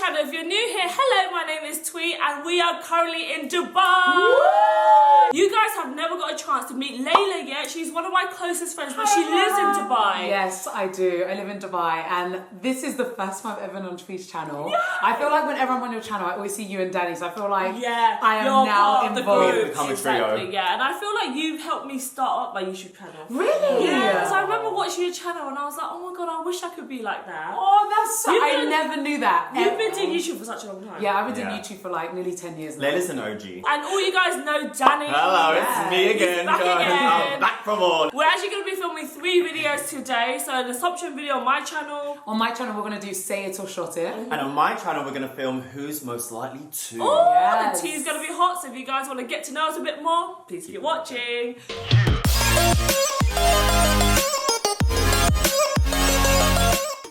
channel. If you're new here, hello, my name is Thuy and we are currently in Dubai. Woo! You guys have never got a chance to meet Laila yet. She's one of my closest friends, but she lives in Dubai. Yes, I do. I live in Dubai and this is the first time I've ever been on Thuy's channel. Yeah. I feel like whenever I'm on your channel, I always see you and Danny, so I feel like I am now involved. We've become a trio. Yeah, and I feel like you've helped me start up my YouTube channel. Really? Yeah, because I remember watching your channel and I was like, oh my god, I wish I could be like that. Oh, that's so... I never knew that. You've been doing YouTube for such a long time. Yeah, I've been doing YouTube for like nearly 10 years now. Laila's an OG. And all you guys know Danny. Hello, it's me again, back guys. again. I'm back from all. We're actually going to be filming 3 videos today. So an assumption video on my channel. On my channel, we're going to do Say It or Shot It. And on my channel, we're going to film Who's Most Likely To. Oh, yes. The tea is going to be hot. So if you guys want to get to know us a bit more, please keep watching.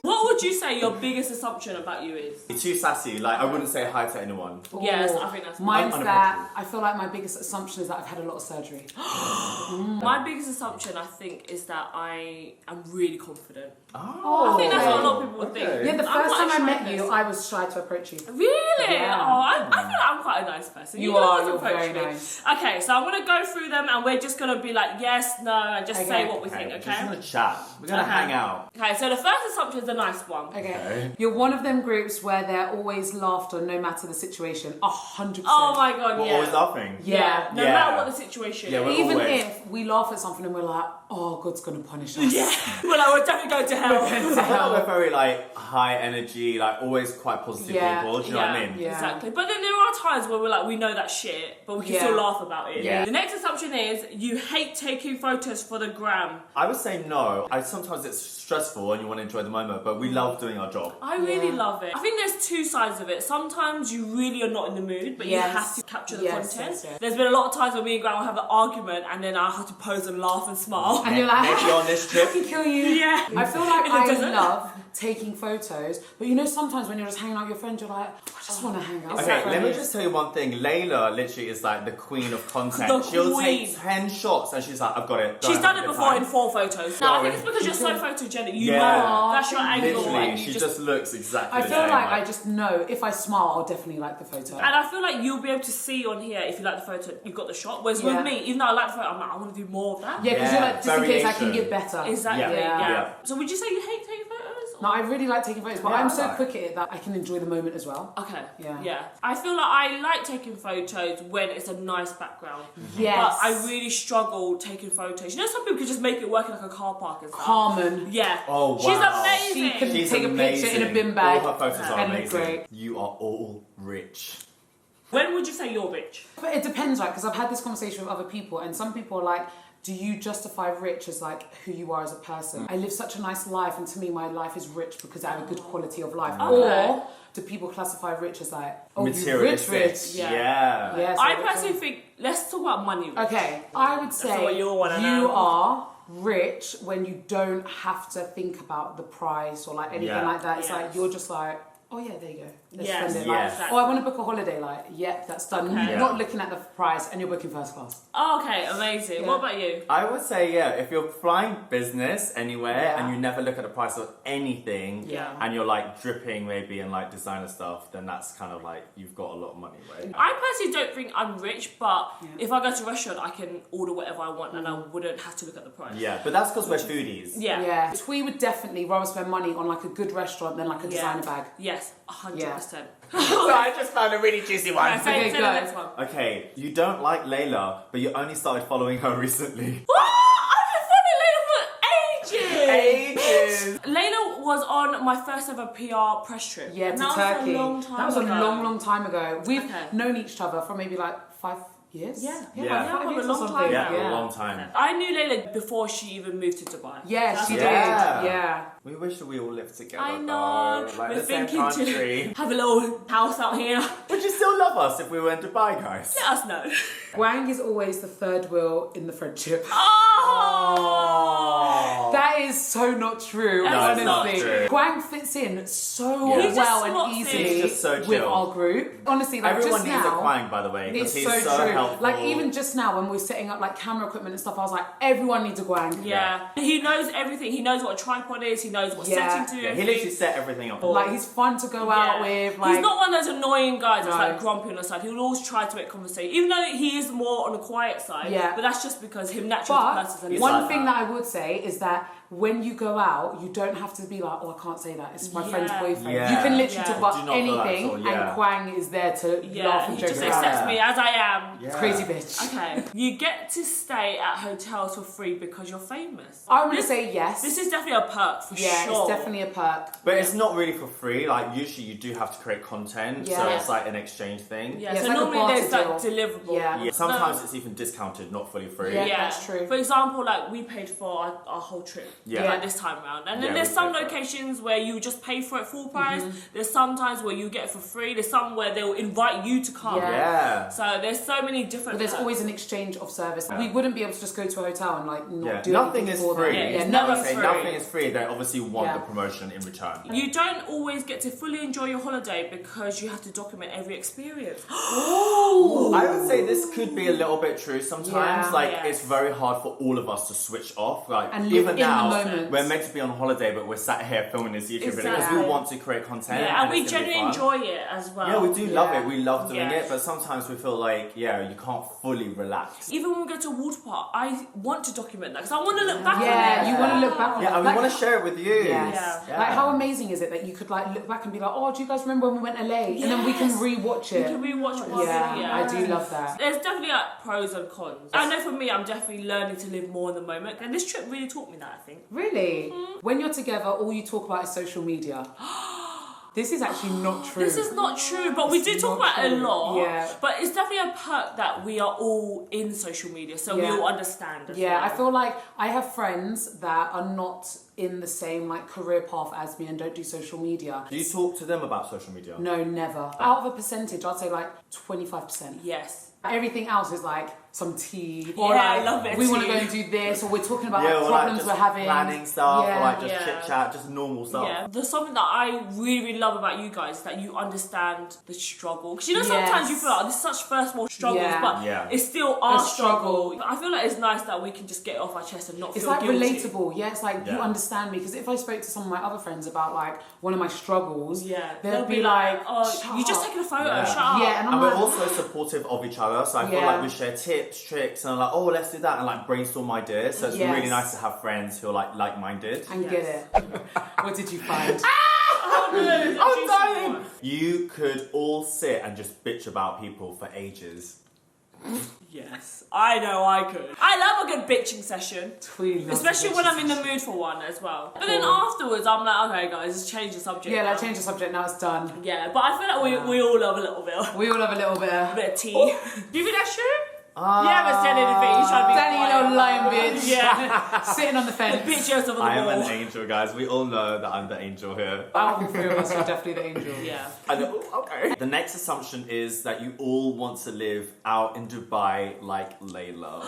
What would you say your biggest assumption about you is? You're too sassy, like I wouldn't say hi to anyone. Yes, I think that's mine's that I feel like my biggest assumption is that I've had a lot of surgery. My biggest assumption, I think, is that I am really confident. Oh, I think that's what a lot of people would think. Yeah, the first time I met you, person. I was shy to approach you. Really? Yeah. Oh, I feel like I'm quite a nice person. You can are, always you're approach very me. nice. Okay, so I'm gonna go through them and we're just gonna be like yes, no, and just say what we think, We're okay? just gonna chat. We're gonna hang out. Okay, so the first assumption is a nice one. Okay. You're one of them groups where they're always laughter no matter the situation. 100%. Oh my god, We're yeah. always laughing. Yeah. No matter what the situation Yeah, is. Even always. if we laugh at something and we're like, oh, God's gonna punish us. Yeah. We're like, we're definitely going to hell. I feel like we're very like high energy, like always quite positive people. Do you know what I mean? Yeah. Exactly. But then there are times where we're like, we know that shit, but we can still laugh about it. Yeah. The next assumption is you hate taking photos for the gram. I would say no. Sometimes it's stressful and you want to enjoy the moment, but we love doing our job. I really love it. I think there's 2 sides of it. Sometimes you really are not in the mood, but you have to capture the content. Yes. There's been a lot of times when me and Grant will have an argument and then I have to pose and laugh and smile. And you're like, Maybe on this trip. I can kill you. Yeah. I feel like In the I desert. love taking photos, but you know sometimes when you're just hanging out with your friends, you're like, I just want to hang out with Okay, my let me friends. just tell you one thing. Laila literally is like the queen of content. The She'll queen. take 10 shots and she's like, I've got it. She's done it before in 4 photos. No, I think it's because you're so photogenic. You know that's your angle. Literally, And you she just looks exactly I the feel same. like I just know if I smile, I'll definitely like the photo. And I feel like you'll be able to see on here if you like the photo, you've got the shot. Whereas with me, even though I like the photo, I'm like, I want to do more of that. Yeah, because you're like, just in case I can get better. Exactly, Yeah. So would you say you hate taking photos? No, I really like taking photos, but I'm so quick at it that I can enjoy the moment as well. Okay. Yeah. I feel like I like taking photos when it's a nice background. Yes. But I really struggle taking photos. You know, some people can just make it work in like a car park and stuff. Carmen. Yeah. Oh, wow. She's amazing. She can She's take amazing. a picture in a bin bag. All her photos are and look amazing. great. You are all rich. When would you say you're rich? But it depends, right? Because I've had this conversation with other people, and some people are like, do you justify rich as like who you are as a person? I live such a nice life, and to me, my life is rich because I have a good quality of life. Okay. Or do people classify rich as like, oh, you Materialistic. rich? Yeah. Yes, I personally think, let's talk about money rich. Okay, I would say what you all wanna you know. are rich when you don't have to think about the price or like anything like that. It's like you're just like, oh yeah, there you go. Let's spend it. Like, oh, I want to book a holiday. Like, yep, that's done. Okay. You're not looking at the price and you're booking first class. Oh, okay, amazing. What about you? I would say, if you're flying business anywhere and you never look at the price of anything and you're like dripping maybe in like designer stuff, then that's kind of like you've got a lot of money, right? I personally don't think I'm rich, but if I go to a restaurant, I can order whatever I want and I wouldn't have to look at the price. Yeah, but that's because we're foodies. Yeah. We would definitely rather spend money on like a good restaurant than like a designer bag. Yes, 100%. So I just found a really juicy one. Okay, say the next one. Okay, you don't like Laila, but you only started following her recently. What? I've been following Laila for ages! Ages! Laila was on my first ever PR press trip. Yeah, to that Turkey. Was a long time that was a ago. long time ago. We've known each other for maybe like 5 years. Yeah, a long time. Yeah, a long time. I knew Laila before she even moved to Dubai. Yeah, she did. Yeah. Yeah. We wish that we all lived together. I know. Though. Like We're the same thinking country. to have a little house out here. Would you still love us if we were in Dubai, guys? Let us know. Wang is always the third wheel in the friendship. Oh! That is so not true, No, honestly. it's not true. Gwang fits in so Yeah. well and easily He's just so with chill. our group. Honestly, like Everyone just needs now, a Gwang, by the way, because it's he's so true. helpful. Like even just now when we were setting up like camera equipment and stuff, I was like, everyone needs a Gwang. Yeah. He knows everything. He knows what a tripod is. He knows what setting to do. Yeah, he literally set everything up. Like he's fun to go out with. Like, he's not one of those annoying guys that's like grumpy on the side. He'll always try to make conversation, even though he is more on the quiet side. Yeah. But that's just because him naturally but as a person. one thing that I would say is that when you go out, you don't have to be like, oh, I can't say that. It's my friend's boyfriend. Yeah. You can literally talk about Do not feel that at anything, all, and Kwang is there to laugh and he joke just around. accepts me as I am. Yeah. Crazy bitch. Okay. You get to stay at hotels for free because you're famous. I'm going to say yes. This is definitely a perk for sure. Yeah, it's definitely a perk. But it's not really for free. Like usually you do have to create content, so it's like an exchange thing. Yeah, Yeah, so it's like a normally there's like barter deal. deliverable. Yeah. Sometimes it's even discounted, not fully free. Yeah, that's true. For example, like we paid for our whole trip. Yeah. Like this time around. And then Yeah, there's we some paid for it. locations where you just pay for it full price. There's some times where you get it for free. There's some where they'll invite you to come. Yeah. So there's so many different. But there's always an exchange of service. We wouldn't be able to just go to a hotel and like not do nothing anything is for free. them. Yeah, Yeah, never nothing's free. Nothing is free. They obviously want Yeah. the promotion in return. You don't always get to fully enjoy your holiday because you have to document every experience. I would say this could be a little bit true sometimes. Yeah. Like Yeah. it's very hard for all of us to switch off. Like And live even in now, the moment. we're meant to be on holiday, but we're sat here filming this YouTube video because Exactly. we want to create content. Yeah, and we it's gonna be genuinely fun. enjoy it as well. Yeah, we do love it. We love doing Yeah. it, but sometimes we feel like, you can't fully relax. Even when we go to a water park, I want to document that because I want to look back on it. Yeah, you want to look back on Yeah, it. and we want to share it with you. Yes. Yeah. Like how amazing is it that you could like look back and be like, oh, do you guys remember when we went LA? And then we can rewatch You it. can rewatch it. Yeah, I do love that. There's definitely like pros and cons. I know for me, I'm definitely learning to live more in the moment, and this trip really taught me that. I think. Really? When you're together, all you talk about is social media. This is actually not true. This is not true, but we do talk not about it a true. lot. Yeah. But it's definitely a perk that we are all in social media, so we Yeah. all understand. As Yeah, well. I feel like I have friends that are not in the same like career path as me and don't do social media. Do you talk to them about social media? No, never. Out of a percentage, I'd say like 25%. Yes. Everything else is like some tea, or Yeah, like I love it, we want to tea. go and do this, or we're talking about Yeah, like, or problems just we're having, planning stuff, or like just Yeah. chit chat, just normal stuff. Yeah, there's something that I really love about you guys, that you understand the struggle. Because you know sometimes you feel like this is such first world struggles, Yeah. but Yeah. it's still our struggle. struggle. I feel like it's nice that we can just get it off our chest and not It's feel like guilty. relatable, yeah. It's like you Yeah. understand me, because if I spoke to some of my other friends about like one of my struggles, Yeah, they'll be like, "Oh, shut you just up." taking a photo, Yeah. shut up." Yeah, and I'm And we're like, also supportive of each other, so I feel Yeah. like we share tips, tricks, and like, oh, let's do that, and like brainstorm ideas. So it's Yes. really nice to have friends who are like-minded. and get it. What did you find? Oh, no, I'm dying. You could all sit and just bitch about people for ages. Yes, I know I could. I love a good bitching session. Tweet, Especially when I'm in the mood for one as well. But then afterwards, I'm like, okay, guys, let's change the subject. Yeah, now. like change the subject. Now it's done. Yeah, but I feel like we all love a little bit. We all have a little bit of. A bit of tea. Do you think that's true? You haven't said anything. You're trying to be Danny, you quiet. little lying bitch. Yeah. Sitting on the fence. Bitch yourself on I the am wall. an angel, guys. We all know that I'm the angel here. Out of the three of us, you're definitely the angel. Yeah. Okay. The next assumption is that you all want to live out in Dubai like Layla.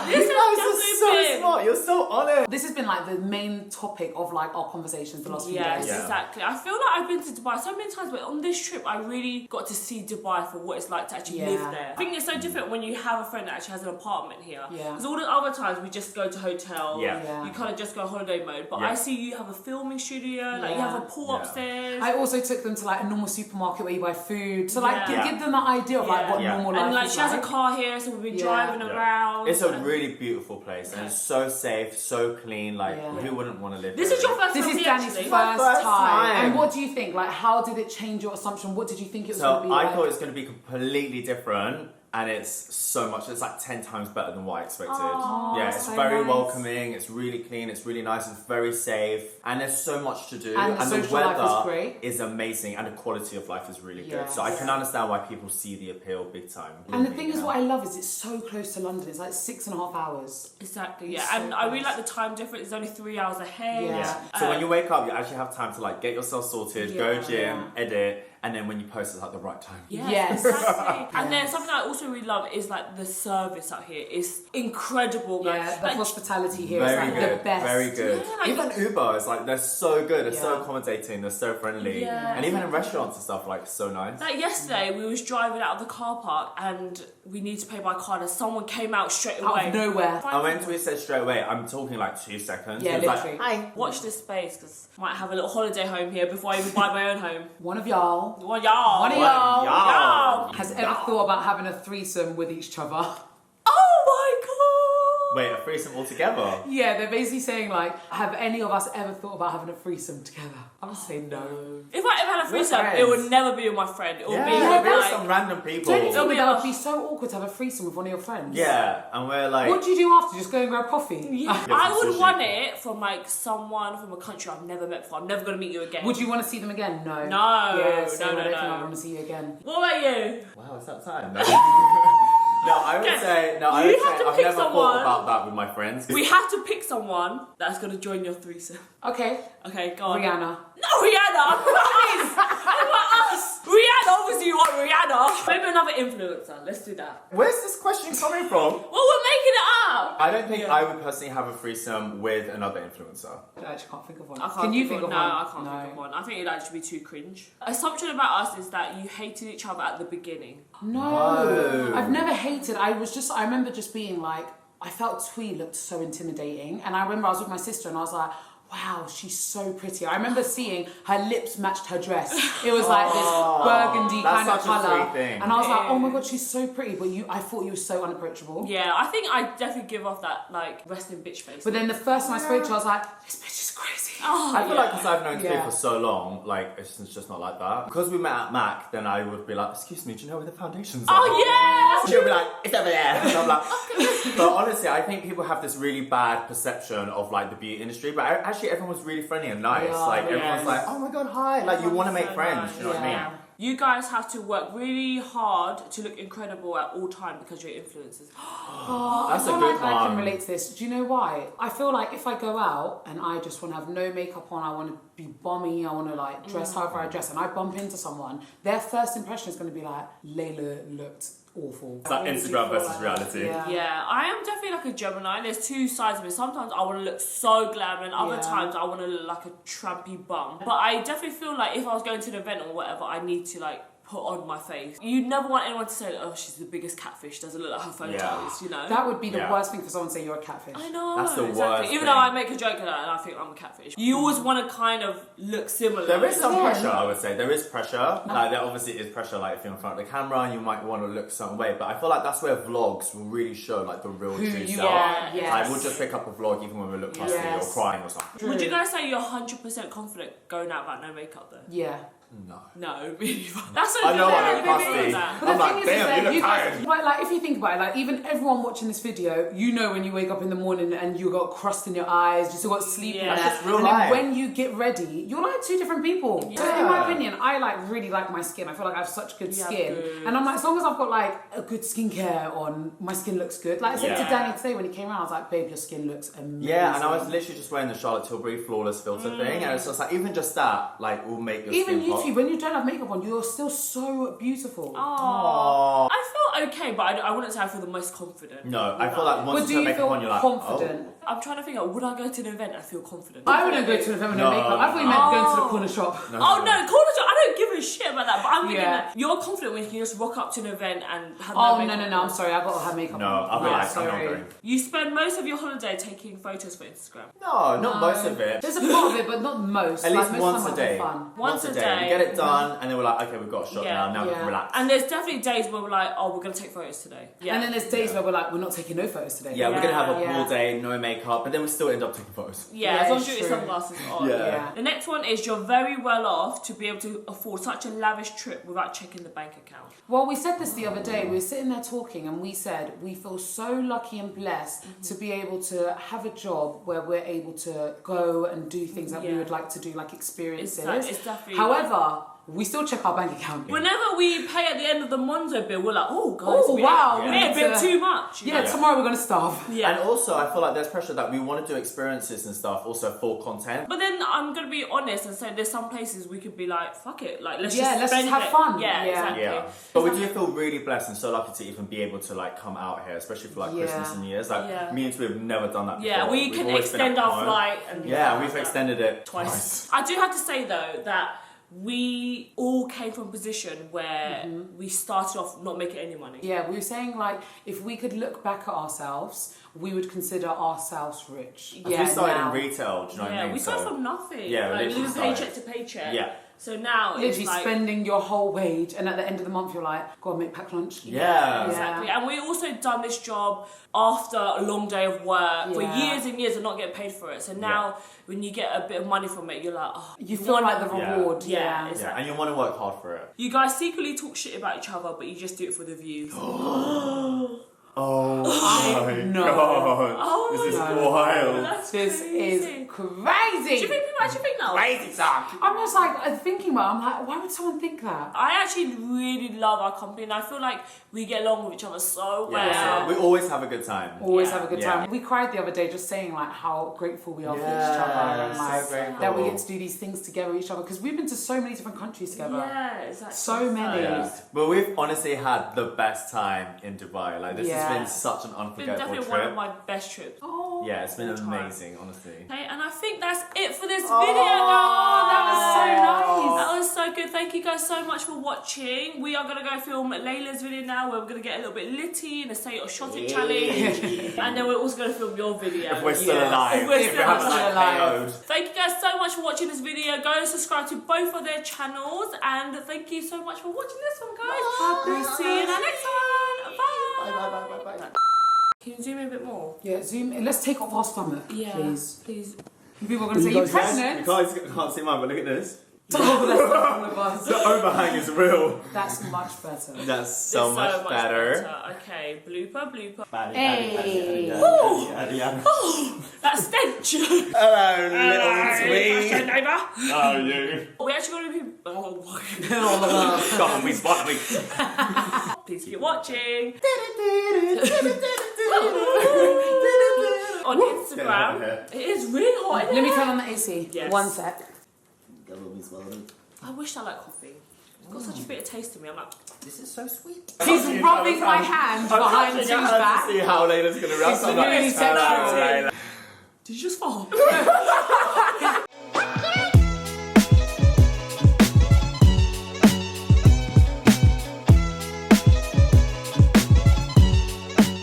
This You has guys definitely are so been. smart. You're so on it. This has been like the main topic of like our conversations the last few Yes, days. Yeah. exactly. I feel like I've been to Dubai so many times, but on this trip, I really got to see Dubai for what it's like to actually live there. I think it's so different when you have a friend that actually has an apartment here. Yeah. Because all the other times we just go to hotel. Yeah. You kind of just go holiday mode. But Yeah. I see you have a filming studio. Like you have a pool Yeah. upstairs. I also took them to like a normal supermarket where you buy food. So like Yeah. give them that idea of like what Yeah. normal life and like is she has like. a car here, so we've been Yeah. driving Yeah. around. It's a and- really beautiful place and it's so safe, so clean. Like, Yeah. who wouldn't want to live This there? is your first This time is here, Danny's actually. first time. And time. what do you think? Like, how did it change your assumption? What did you think it was So going to be I like? thought it was going to be completely different, and it's so much. It's like 10 times better than what I expected. Aw, Yeah, it's so very nice. welcoming. It's really clean. It's really nice. It's very safe, and there's so much to do. And the the social weather life is great. is amazing, and the quality of life is really good. Yes. So I can understand why people see the appeal big time. And the thing is, what I love is it's so close to London. It's like 6.5 hours. Exactly, yeah. It's so And I really close. like the time difference. It's only 3 hours ahead. Yeah. Yeah. So when you wake up, you actually have time to like get yourself sorted, go Yeah. gym, edit, and then when you post it's like the right time. Yes. Exactly. And then something I also really love is like the service out here is incredible. Yeah, the hospitality here is very like good, the best. very good. Yeah, like, even Uber is like, they're so good, they're so accommodating, they're so friendly. Yeah. And even in restaurants and stuff, like, so nice. Like yesterday, we was driving out of the car park and we need to pay by card and someone came out straight away. Out of nowhere. And when we said straight away, I'm talking like 2 seconds. Yeah, it was literally. like, hi. Watch this space because I might have a little holiday home here before I even buy my own home. One of y'all One of y'all. One of y'all. Y'all. has ever thought about having a threesome with each other. Oh my god. Wait, a threesome altogether? Yeah, they're basically saying like, have any of us ever thought about having a threesome together? I'm gonna say no. If I ever had a threesome, it would never be with my friend. It would be Yeah, with like some random people. Don't you think that would be so awkward to have a threesome with one of your friends? Yeah, and we're like... What do you do after? Just go and grab coffee? Yeah. Get I some would sushi. want it from like someone from a country I've never met before. I'm never gonna meet you again. Would you want to see them again? No. No, Yeah, so no, I don't think no. I want to see you again. What about you? Wow, it's that time. No, I would say... No, I You would have say to I've pick never someone. thought about that with my friends. We have to pick someone that's gonna join your threesome. Okay. Okay, go on. Rihanna. No, Rihanna! Please! What about us? Rihanna, obviously you want Rihanna. Maybe another influencer. Let's do that. Where's this question coming from? Well, we're making it up. I don't think I would personally have a threesome with another influencer. I actually can't think of one. I can't Can you think of no, one? I can't think of one. I think it'd actually be too cringe. Assumption about us is that you hated each other at the beginning. No. I've never hated. I remember just being like, I felt Thuy looked so intimidating. And I remember I was with my sister and I was like, wow, she's so pretty. I remember seeing her lips matched her dress. It was like this burgundy kind of colour. Thing. And I was like, oh my god, she's so pretty. But I thought you were so unapproachable. Yeah, I think I definitely give off that like resting bitch face. But then the first time I spoke to her, I was like, this bitch is crazy. Oh, I feel like because I've known Thuy Yeah. for so long, like it's just not like that. Because we met at Mac, then I would be like, excuse me, do you know where the foundations are? Oh yeah! She'll be like, it's over there. And I'm like, but honestly, I think people have this really bad perception of like the beauty industry. But actually, everyone was really friendly and nice. Yeah, like yes. everyone's like, oh my god, hi. Like you want to make friends. nice. You know what I mean? You guys have to work really hard to look incredible at all time because you're influencers. I That's a feel good like I can one. relate to this. Do you know why? I feel like if I go out and I just want to have no makeup on, I want to be bummy, I want to like dress however I dress, and I bump into someone, their first impression is going to be like, Layla looked awful. It's like Instagram versus Like reality. that. Yeah, I am definitely like a Gemini. There's two sides of it. Sometimes I want to look so glam, and other Yeah. times I want to look like a trampy bum. But I definitely feel like if I was going to an event or whatever, I need to like put on my face. You never want anyone to say, oh, she's the biggest catfish, doesn't look like her photos, Yeah. you know? That would be the Yeah. worst thing for someone to say you're a catfish. I know, That's the exactly. worst Even though thing. I make a joke of that and I think I'm a catfish. You always want to kind of look similar. There is some Yeah. pressure, I would say. There is pressure. Like, there obviously is pressure, like, if you're in front of the camera and you might want to look some way. But I feel like that's where vlogs will really show, like, the real Who true you self. are, yes. Like, we'll just pick up a vlog even when we look crusty Yes. or crying or something. Would you guys say you're 100% confident going out without no makeup though? Yeah. No. No, me neither. That's so I know good. I look Everybody crusty. knows that. But the I'm thing like, is damn, that you look guys- tired. But like, if you think about it, like even everyone watching this video, you know when you wake up in the morning and you got crust in your eyes, you still got sleep in Yeah. there, That's just real and life. then when you get ready, you're like two different people. So in Yeah. my opinion, I like really like my skin. I feel like I have such good Yeah, skin, good. and I'm like, as long as I've got like a good skincare on, my skin looks good. Like I said to Yeah. Danny today when he came around, I was like, babe, your skin looks amazing. Yeah, and I was literally just wearing the Charlotte Tilbury Flawless Filter thing, and it's just like, even just that, like, will make your Even skin you pop. two, when you don't have makeup on, you're still so beautiful. Aww. I feel okay, but I wouldn't say I feel the most confident. No, I feel like once But do you you put makeup feel on, you're like, confident? I'm trying to figure out, would I go to an event and feel confident? I wouldn't go to an event with no No. makeup. I thought you meant going to the corner shop. No. Oh no, corner shop, I don't give a shit about that, but I'm thinking Yeah. that you're confident when you can just rock up to an event and have Oh, makeup no, on. I'm sorry, I got to have makeup No, on. I'll be Yeah, like, I'm not sorry. going. You spend most of your holiday taking photos for Instagram. No, not most of it. There's a part of it, but not most. At Like, least most once of a the time I day. have fun. Once a We day. get it done, and then we're like, okay, we've got a shot Yeah. now we can Yeah. relax. And there's definitely days where we're like, oh, we're going to take photos today. Yeah. And then there's days where we're like, we're not taking no photos today. Yeah, we're gonna have a Yeah. pool day, no makeup, but then we still end up taking photos. yeah, Yeah, as long as you it's get your true. sunglasses on. Yeah. Yeah. The next one is you're very well off to be able to afford such a lavish trip without checking the bank account. Well, we said this the other day. We were sitting there talking, and we said we feel so lucky and blessed to be able to have a job where we're able to go and do things that we Yeah. would like to do, like experiences. It's definitely- However, we still check our bank account. Whenever we pay at the end of the Monzo bill, we're like, oh, guys, Oh, wow. we a bit too much. Yeah, tomorrow we're going to starve. Yeah. And also, I feel like there's pressure that we want to do experiences and stuff, also for content. But then I'm going to be honest and say there's some places we could be like, fuck it, like, let's let's just spend have fun. Yeah, exactly. Yeah. But we do feel really blessed and so lucky to even be able to like come out here, especially for like Christmas and New Year's. Like me and Thuy have never done that before. Yeah, we can extend our flight. And we've extended it twice. I do have to say though that we all came from a position where we started off not making any money. Yeah, we were saying like if we could look back at ourselves, we would consider ourselves rich. Yeah, we started in retail, do you know what I mean? We started from nothing. Yeah, like, literally living paycheck to paycheck. Yeah. So now literally it's like spending your whole wage, and at the end of the month you're like, go on, make packed lunch. Yeah. Exactly. And we also done this job after a long day of work for years and years and not getting paid for it. So now when you get a bit of money from it, you're like, oh, you feel like the reward. Yeah, Exactly. Yeah, and you want to work hard for it. You guys secretly talk shit about each other, but you just do it for the views. Oh my god. Oh this is my wild. That's This crazy. is crazy. Do you think people actually think that? Crazy stuff. I'm just like thinking about it, I'm like, why would someone think that? I actually really love our company and I feel like we get along with each other so well. Yeah, we always have a good time. Always have a good Yeah. time. We cried the other day just saying like how grateful we are for each Yeah, other and like so grateful. that we get to do these things together with each other because we've been to so many different countries together. Yeah, exactly. So many. Yeah. But we've honestly had the best time in Dubai. Like this has been such an It's been unforgettable definitely trip. one of my best trips. Oh. Yeah, it's been all time. amazing, honestly. Okay, and I think that's it for this Oh, video, guys. that was so nice. That was so good. Thank you guys so much for watching. We are going to go film Layla's video now where we're going to get a little bit litty and say or shot it challenge. And then we're also going to film your video. If we're still alive. If we're If we still haven't like alive. KO'd. Thank you guys so much for watching this video. Go and subscribe to both of their channels. And thank you so much for watching this one, guys. We'll see you in the next one. Bye. Bye. Can you zoom in a bit more? Yeah, zoom in. Let's take off our stomach, Yeah. please. People are going to say, you're pregnant? You guys can't see mine, but look at this. Oh, that's not all of us. The overhang is real. That's much better. That's so It's much better. Okay, blooper. Hey. That stench. Hello, little sweet. Neighbour. Oh, you. We actually going to be. Oh, Come on, we spot me. please keep watching. On Instagram, it is really hot. Isn't Let me it? turn on the AC. Yes. One sec. I wish I like coffee. It's got such a bitter taste to me. I'm like, This is so sweet. He's rubbing my hand behind Sue's back. See how Layla's gonna react. It's really sexual. did you just fall?